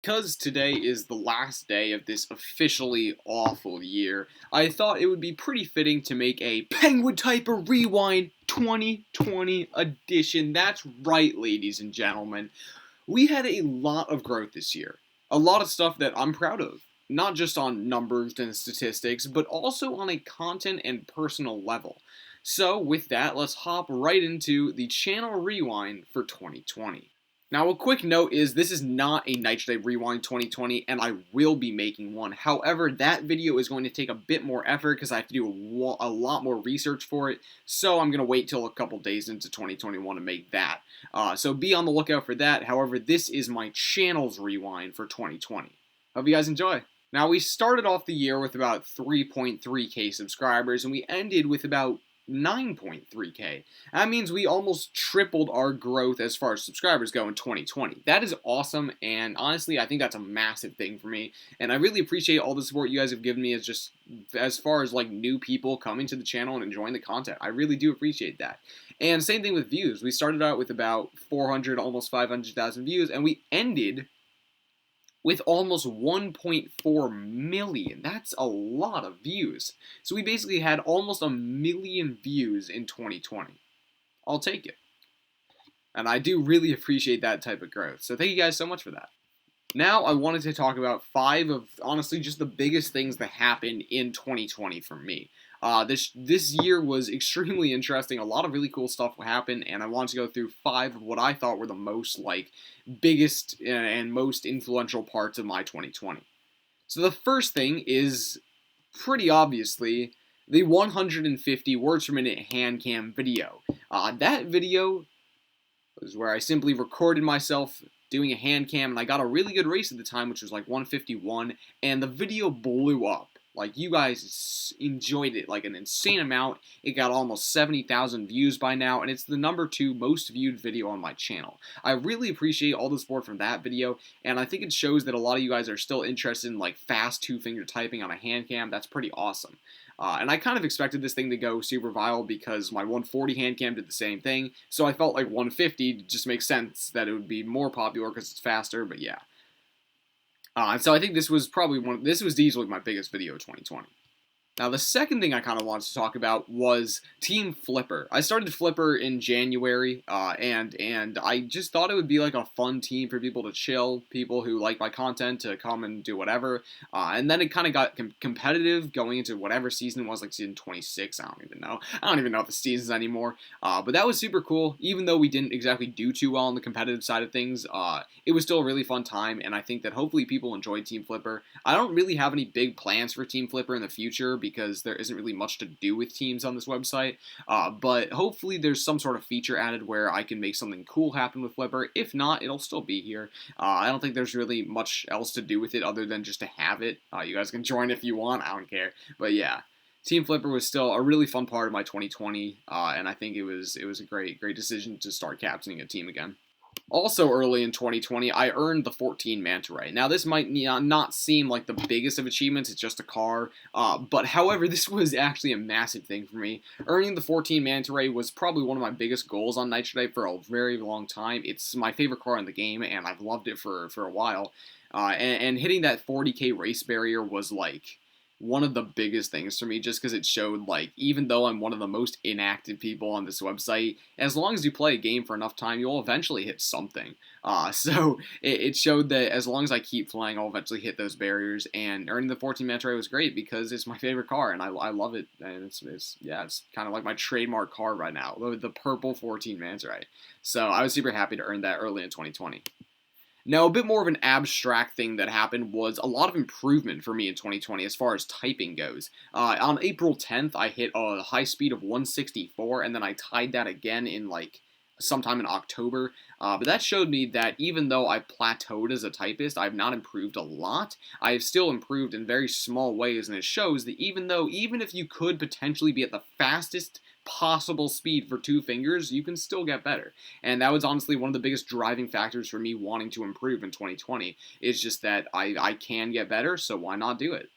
Because today is the last day of this officially awful year, I thought it would be pretty fitting to make a Penguin Typer Rewind 2020 edition. That's right, ladies and gentlemen. We had a lot of growth this year. A lot of stuff that I'm proud of. Not just on numbers and statistics, but also on a content and personal level. So, with that, let's hop right into the channel rewind for 2020. Now, a quick note is this is not a Night Rewind 2020, and I will be making one. However, that video is going to take a bit more effort because I have to do a lot more research for it, so I'm going to wait till a couple days into 2021 to make that. So be on the lookout for that. However, this is my channel's rewind for 2020. Hope you guys enjoy. Now, we started off the year with about 3.3k subscribers, and we ended with about 9.3k. That means we almost tripled our growth as far as subscribers go in 2020. That is awesome, and honestly, I think that's a massive thing for me, and I really appreciate all the support you guys have given me as far as like new people coming to the channel and enjoying the content. I really do appreciate that. And same thing with views. We started out with about 400, almost 500,000 views, and we ended with almost 1.4 million. That's a lot of views. So we basically had almost a million views in 2020. I'll take it. And I do really appreciate that type of growth. So thank you guys so much for that. Now I wanted to talk about 5 of, honestly, just the biggest things that happened in 2020 for me. This year was extremely interesting. A lot of really cool stuff happened, and I wanted to go through 5 of what I thought were the most, biggest and most influential parts of my 2020. So the first thing is, pretty obviously, the 150 words per minute hand cam video. That video was where I simply recorded myself doing a hand cam, and I got a really good race at the time, which was like 151, and the video blew up. Like, you guys enjoyed it like an insane amount. It got almost 70,000 views by now, and it's the #2 most viewed video on my channel. I really appreciate all the support from that video, and I think it shows that a lot of you guys are still interested in like fast two-finger typing on a hand cam. That's pretty awesome. And I kind of expected this thing to go super viral because my 140 hand cam did the same thing, so I felt like 150 just makes sense that it would be more popular because it's faster, but yeah. And so I think this was easily my biggest video of 2020. Now, the second thing I kind of wanted to talk about was Team Flipper. I started Flipper in January, and I just thought it would be like a fun team for people to chill, people who like my content to come and do whatever. And then it kind of got competitive going into whatever season it was, like season 26. I don't even know. I don't even know the seasons anymore. But that was super cool. Even though we didn't exactly do too well on the competitive side of things, it was still a really fun time, and I think that hopefully people enjoyed Team Flipper. I don't really have any big plans for Team Flipper in the future because there isn't really much to do with teams on this website, but hopefully there's some sort of feature added where I can make something cool happen with Flipper. If not, it'll still be here. I don't think there's really much else to do with it other than just to have it. You guys can join if you want, I don't care, but yeah. Team Flipper was still a really fun part of my 2020, and I think it was a great decision to start captaining a team again. Also early in 2020, I earned the 14 Manta Ray. Now, this might not seem like the biggest of achievements, it's just a car, but however, this was actually a massive thing for me. Earning the 14 Manta Ray was probably one of my biggest goals on Nitrate for a very long time. It's my favorite car in the game, and I've loved it for a while. And hitting that 40k race barrier was like one of the biggest things for me, just because it showed, like, even though I'm one of the most inactive people on this website, as long as you play a game for enough time, you'll eventually hit something. So it showed that as long as I keep flying, I'll eventually hit those barriers, and earning the 14 Manta Ray was great because it's my favorite car, and I love it, and it's kind of like my trademark car right now, the purple 14 Manta Ray. So I was super happy to earn that early in 2020. Now, a bit more of an abstract thing that happened was a lot of improvement for me in 2020 as far as typing goes. On April 10th, I hit a high speed of 164, and then I tied that again in like sometime in October. But that showed me that even though I plateaued as a typist, I've not improved a lot. I have still improved in very small ways, and it shows that even if you could potentially be at the fastest possible speed for two fingers, you can still get better. And that was honestly one of the biggest driving factors for me wanting to improve in 2020. It's just that I can get better, so why not do it?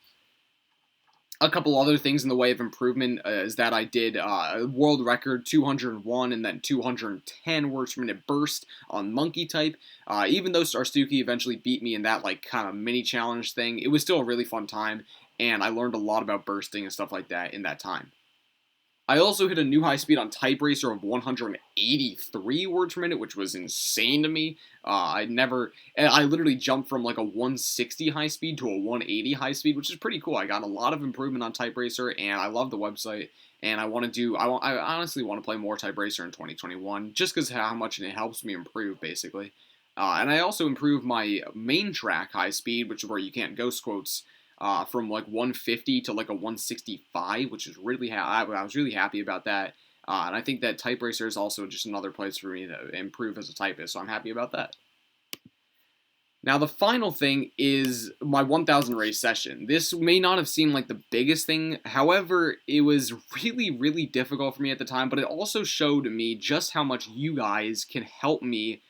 A couple other things in the way of improvement is that I did a world record 201 and then 210 words per minute burst on monkey type. Even though Starstuki eventually beat me in that like kind of mini challenge thing, it was still a really fun time, and I learned a lot about bursting and stuff like that in that time. I also hit a new high speed on Type Racer of 183 words per minute, which was insane to me. I literally jumped from like a 160 high speed to a 180 high speed, which is pretty cool. I got a lot of improvement on Type Racer, and I love the website. And I honestly want to play more Type Racer in 2021, just because how much it helps me improve, basically. And I also improved my main track high speed, which is where you can't ghost quotes, from like 150 to like a 165, which is really I was really happy about that. And I think that Type Racer is also just another place for me to improve as a typist, so I'm happy about that. Now, the final thing is my 1000 race session. This may not have seemed like the biggest thing, however, it was really, really difficult for me at the time, but it also showed me just how much you guys can help me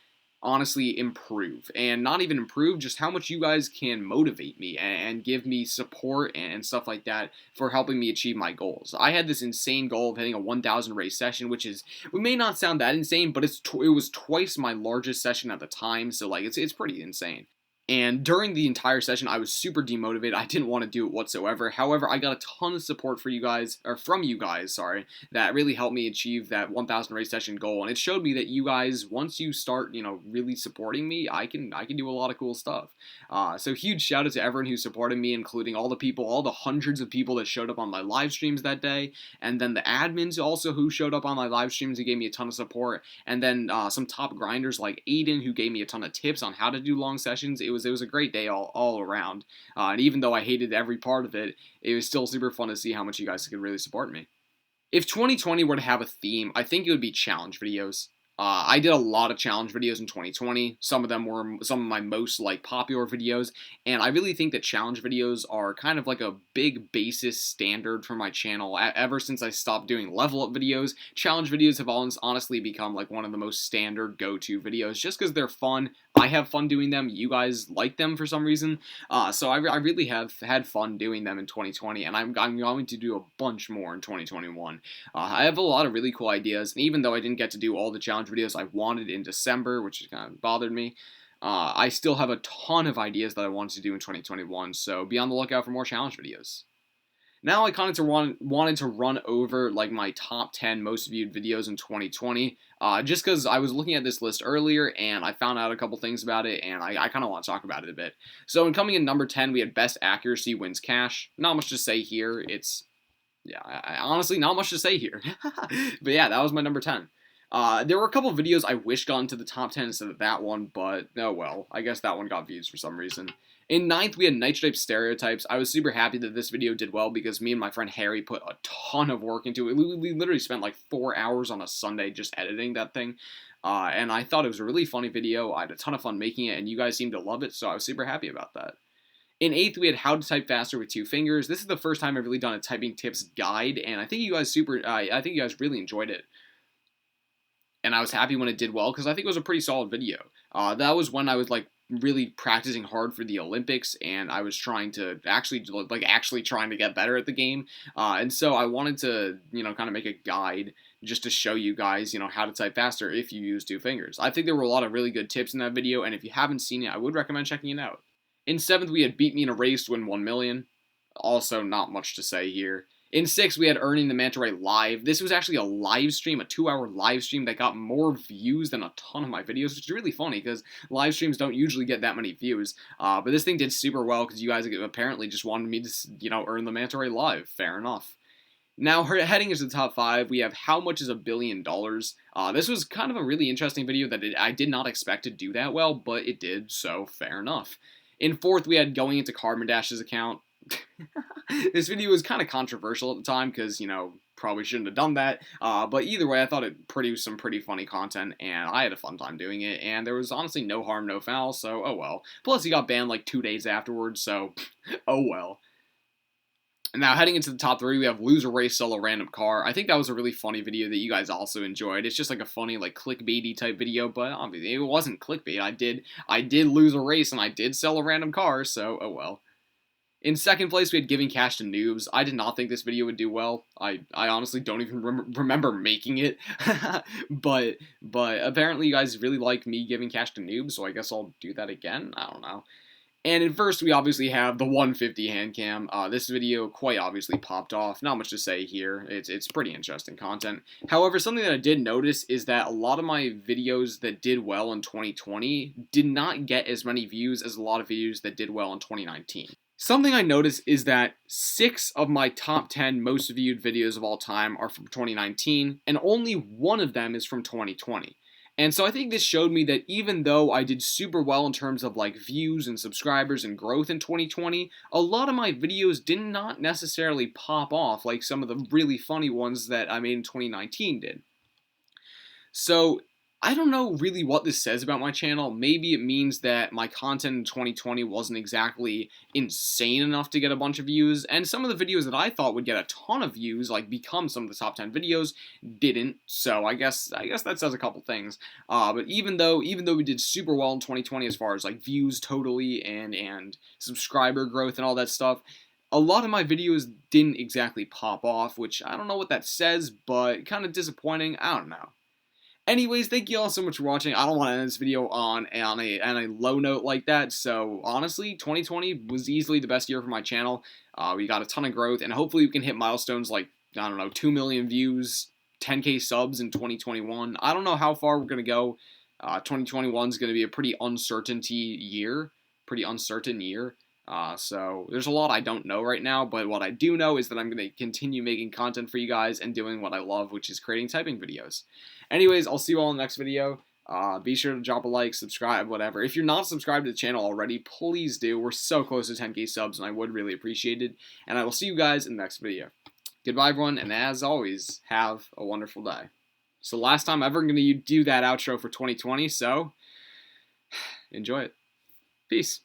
honestly improve, and not even improve, just how much you guys can motivate me and give me support and stuff like that for helping me achieve my goals. I had this insane goal of hitting a 1000 race session, which is, we may not sound that insane, but it was twice my largest session at the time, so like it's pretty insane. And during the entire session, I was super demotivated. I didn't want to do it whatsoever. However, I got a ton of support for you guys, or from you guys, sorry, that really helped me achieve that 1000 race session goal. And it showed me that you guys, once you start, really supporting me, I can do a lot of cool stuff. So huge shout out to everyone who supported me, including all the hundreds of people that showed up on my live streams that day, and then the admins also who showed up on my live streams and gave me a ton of support, and then some top grinders like Aiden who gave me a ton of tips on how to do long sessions. It was a great day all around, and even though I hated every part of it, it was still super fun to see how much you guys could really support me. If 2020 were to have a theme, I think it would be challenge videos. I did a lot of challenge videos in 2020. Some of them were some of my most popular videos, and I really think that challenge videos are kind of like a big basis standard for my channel. Ever since I stopped doing level up videos, challenge videos have honestly become like one of the most standard go-to videos, just because they're fun. I have fun doing them. You guys like them for some reason, so I really have had fun doing them in 2020, and I'm going to do a bunch more in 2021. I have a lot of really cool ideas, and even though I didn't get to do all the challenge videos I wanted in December, which kind of bothered me, I still have a ton of ideas that I wanted to do in 2021, so be on the lookout for more challenge videos. Now I kind of wanted to run over like my top 10 most viewed videos in 2020, just because I was looking at this list earlier and I found out a couple things about it, and I kind of want to talk about it a bit. So coming in number 10, we had best accuracy wins cash. Not much to say here. Yeah, honestly, not much to say here. But yeah, that was my number 10. There were a couple videos I wish got into the top 10 instead of that one, but oh well, I guess that one got views for some reason. In ninth, we had Night Stereotypes. I was super happy that this video did well because me and my friend Harry put a ton of work into it. We literally spent like 4 hours on a Sunday just editing that thing. And I thought it was a really funny video. I had a ton of fun making it, and you guys seemed to love it, so I was super happy about that. In eighth, we had How to Type Faster with 2 Fingers. This is the first time I've really done a typing tips guide, and I think you guys really enjoyed it. And I was happy when it did well because I think it was a pretty solid video. That was when I was like really practicing hard for the Olympics, and I was trying to actually trying to get better at the game. And so I wanted to kind of make a guide just to show you guys how to type faster if you use 2 fingers. I think there were a lot of really good tips in that video, and if you haven't seen it, I would recommend checking it out. In 7th, we had Beat Me in a Race to Win 1 Million. Also, not much to say here. In 6th, we had Earning the Manta Ray Live. This was actually a live stream, a 2-hour live stream that got more views than a ton of my videos, which is really funny because live streams don't usually get that many views. But this thing did super well because you guys apparently just wanted me to, earn the Manta Ray Live. Fair enough. Now, heading into the top 5, we have How Much is $1 Billion? This was kind of a really interesting video that I did not expect to do that well, but it did, so fair enough. In 4th, we had Going into Carbon Dash's account. This video was kind of controversial at the time because, probably shouldn't have done that. But either way, I thought it produced some pretty funny content, and I had a fun time doing it, and there was honestly no harm, no foul, so oh well. Plus, he got banned like 2 days afterwards, so oh well. Now, heading into the top 3, we have Lose a Race Sell a Random Car. I think that was a really funny video that you guys also enjoyed. It's just like a funny, clickbaity type video, but obviously it wasn't clickbait. I did lose a race, and I did sell a random car, so oh well. In second place, we had Giving Cash to Noobs. I did not think this video would do well. I honestly don't even remember making it. but apparently you guys really like me giving cash to noobs, so I guess I'll do that again. I don't know. And in first, we obviously have the 150 hand cam. This video quite obviously popped off. Not much to say here. It's pretty interesting content. However, something that I did notice is that a lot of my videos that did well in 2020 did not get as many views as a lot of videos that did well in 2019. Something I noticed is that 6 of my top 10 most viewed videos of all time are from 2019, and only 1 of them is from 2020. And so I think this showed me that even though I did super well in terms of like views and subscribers and growth in 2020, a lot of my videos did not necessarily pop off like some of the really funny ones that I made in 2019 did. So I don't know really what this says about my channel. Maybe it means that my content in 2020 wasn't exactly insane enough to get a bunch of views, and some of the videos that I thought would get a ton of views, like become some of the top 10 videos, didn't. So I guess that says a couple things. But even though we did super well in 2020 as far as like views totally and subscriber growth and all that stuff, a lot of my videos didn't exactly pop off, which I don't know what that says, but kind of disappointing. I don't know. Anyways, thank you all so much for watching. I don't want to end this video on a low note like that. So honestly, 2020 was easily the best year for my channel. We got a ton of growth, and hopefully we can hit milestones like, I don't know, 2 million views, 10K subs in 2021. I don't know how far we're going to go. 2021 is going to be a pretty uncertain year. So there's a lot I don't know right now, but what I do know is that I'm going to continue making content for you guys and doing what I love, which is creating typing videos. Anyways, I'll see you all in the next video. Be sure to drop a like, subscribe, whatever. If you're not subscribed to the channel already, please do. We're so close to 10K subs, and I would really appreciate it. And I will see you guys in the next video. Goodbye, everyone, and as always, have a wonderful day. So last time ever I'm going to do that outro for 2020, so enjoy it. Peace.